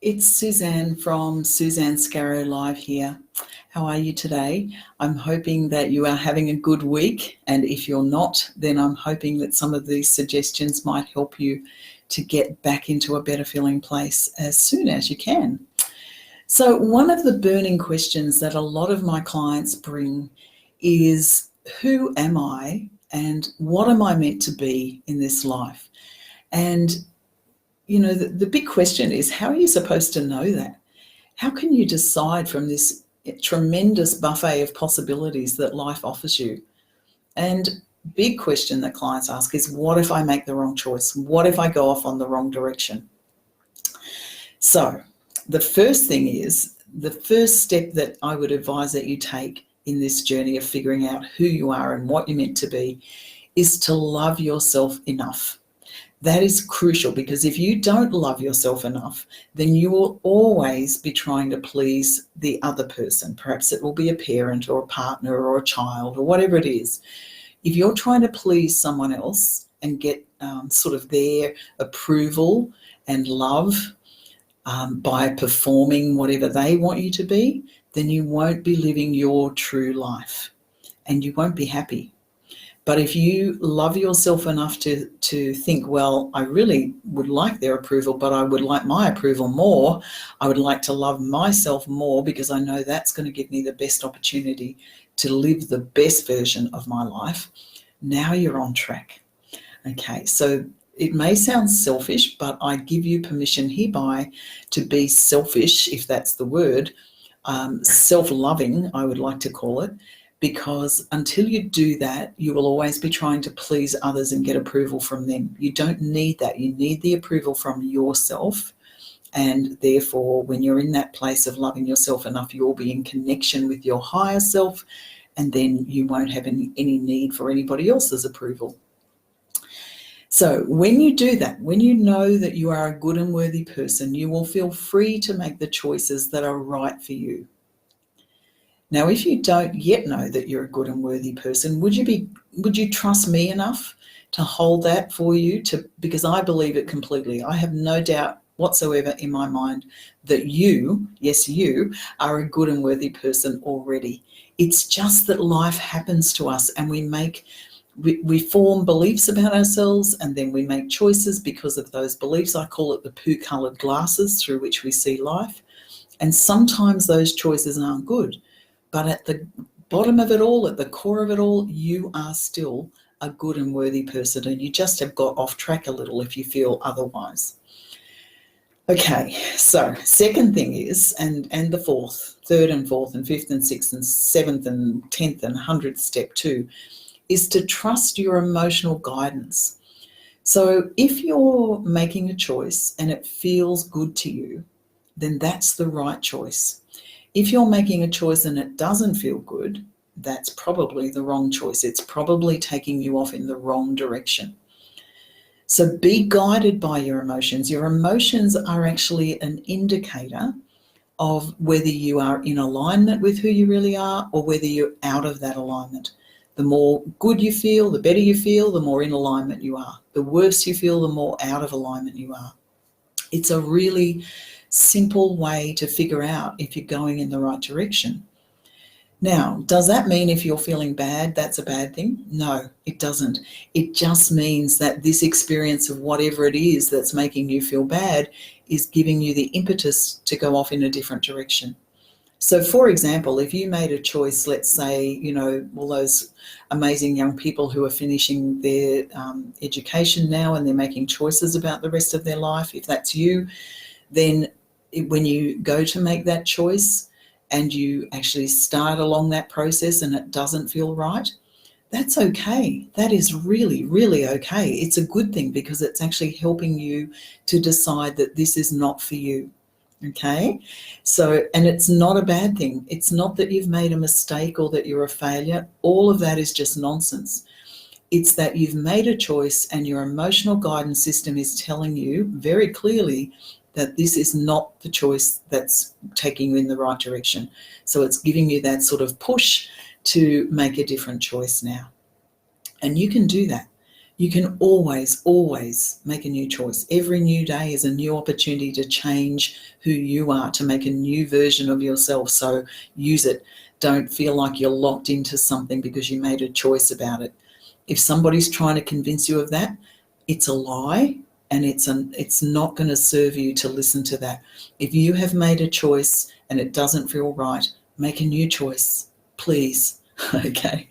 It's Suzanne from Suzanne Scarrow Live here. How are you today? I'm hoping that you are having a good week, and if you're not, then I'm hoping that some of these suggestions might help you to get back into a better feeling place as soon as you can. So one of the burning questions that a lot of my clients bring is, who am I and what am I meant to be in this life? And the big question is, how are you supposed to know that? How can you decide from this tremendous buffet of possibilities that life offers you? And big question that clients ask is, what if I make the wrong choice? What if I go off on the wrong direction? So the first thing is, the first step that I would advise that you take in this journey of figuring out who you are and what you're meant to be is to love yourself enough. That is crucial, because if you don't love yourself enough, then you will always be trying to please the other person. Perhaps it will be a parent or a partner or a child or whatever it is. If you're trying to please someone else and get sort of their approval and love by performing whatever they want you to be, then you won't be living your true life and you won't be happy. But if you love yourself enough to think, well, I really would like their approval, but I would like my approval more. I would like to love myself more, because I know that's going to give me the best opportunity to live the best version of my life. Now you're on track. Okay, so it may sound selfish, but I give you permission hereby to be selfish, if that's the word, self-loving, I would like to call it. Because until you do that, you will always be trying to please others and get approval from them. You don't need that. You need the approval from yourself. And therefore, when you're in that place of loving yourself enough, you'll be in connection with your higher self, and then you won't have any need for anybody else's approval. So when you do that, when you know that you are a good and worthy person, you will feel free to make the choices that are right for you. Now, if you don't yet know that you're a good and worthy person, would you trust me enough to hold that for you? Because I believe it completely. I have no doubt whatsoever in my mind that you, yes, you, are a good and worthy person already. It's just that life happens to us, and we form beliefs about ourselves, and then we make choices because of those beliefs. I call it the poo-coloured glasses through which we see life. And sometimes those choices aren't good. But at the bottom of it all, at the core of it all, you are still a good and worthy person, and you just have got off track a little if you feel otherwise. Okay, so second thing is, and the third and fourth and fifth and sixth and seventh and 10th and 100th step too, is to trust your emotional guidance. So if you're making a choice and it feels good to you, then that's the right choice. If you're making a choice and it doesn't feel good, that's probably the wrong choice. It's probably taking you off in the wrong direction. So be guided by your emotions. Your emotions are actually an indicator of whether you are in alignment with who you really are, or whether you're out of that alignment. The more good you feel, the better you feel, the more in alignment you are. The worse you feel, the more out of alignment you are. It's a really simple way to figure out if you're going in the right direction. Now, does that mean if you're feeling bad, that's a bad thing? No, it doesn't. It just means that this experience of whatever it is that's making you feel bad is giving you the impetus to go off in a different direction. So, for example, if you made a choice, let's say, all those amazing young people who are finishing their education now and they're making choices about the rest of their life, if that's you, then when you go to make that choice and you actually start along that process and it doesn't feel right, that's okay. That is really, really okay. It's a good thing, because it's actually helping you to decide that this is not for you. Okay, so, and it's not a bad thing. It's not that you've made a mistake or that you're a failure. All of that is just nonsense. It's that you've made a choice and your emotional guidance system is telling you very clearly that this is not the choice that's taking you in the right direction. So it's giving you that sort of push to make a different choice now. And you can do that. You can always, always make a new choice. Every new day is a new opportunity to change who you are, to make a new version of yourself. So use it. Don't feel like you're locked into something because you made a choice about it. If somebody's trying to convince you of that, it's a lie, and it's not going to serve you to listen to that. If you have made a choice and it doesn't feel right, make a new choice, please. Okay.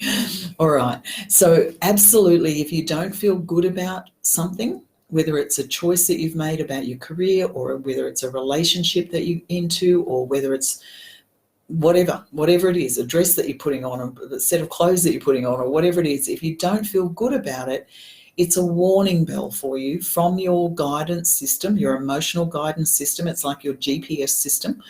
All right. So absolutely, if you don't feel good about something, whether it's a choice that you've made about your career, or whether it's a relationship that you're into, or whether it's whatever it is, a dress that you're putting on, or the set of clothes that you're putting on, or whatever it is, if you don't feel good about it, it's a warning bell for you from your guidance system, your emotional guidance system. It's like your GPS system,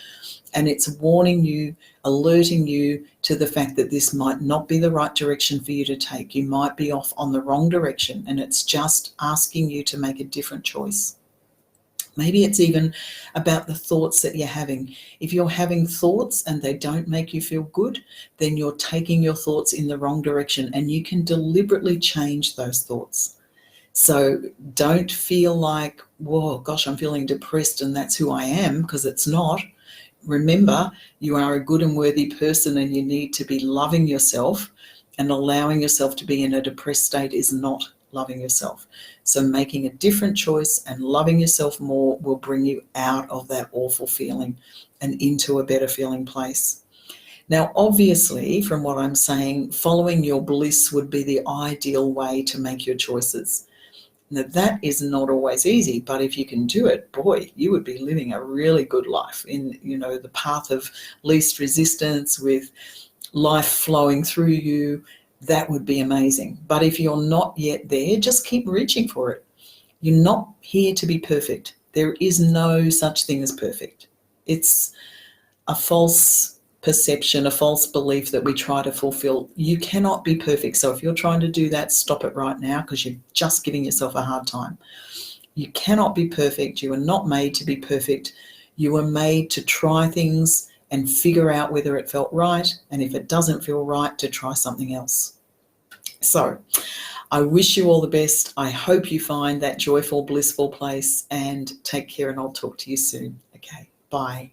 and it's warning you, alerting you to the fact that this might not be the right direction for you to take. You might be off on the wrong direction, and it's just asking you to make a different choice. Maybe it's even about the thoughts that you're having. If you're having thoughts and they don't make you feel good, then you're taking your thoughts in the wrong direction, and you can deliberately change those thoughts. So don't feel like, whoa, gosh, I'm feeling depressed and that's who I am, because it's not. Remember, you are a good and worthy person, and you need to be loving yourself, and allowing yourself to be in a depressed state is not loving yourself. So making a different choice and loving yourself more will bring you out of that awful feeling and into a better feeling place. Now, obviously, from what I'm saying, following your bliss would be the ideal way to make your choices. Now, that is not always easy, but if you can do it, boy, you would be living a really good life in, the path of least resistance, with life flowing through you. That would be amazing. But if you're not yet there, just keep reaching for it. You're not here to be perfect. There is no such thing as perfect. It's a false perception, a false belief that we try to fulfill. You cannot be perfect. So if you're trying to do that, stop it right now, because you're just giving yourself a hard time. You cannot be perfect. You are not made to be perfect. You were made to try things and figure out whether it felt right, and if it doesn't feel right, to try something else. So I wish you all the best. I hope you find that joyful, blissful place, and take care, and I'll talk to you soon. Okay, bye.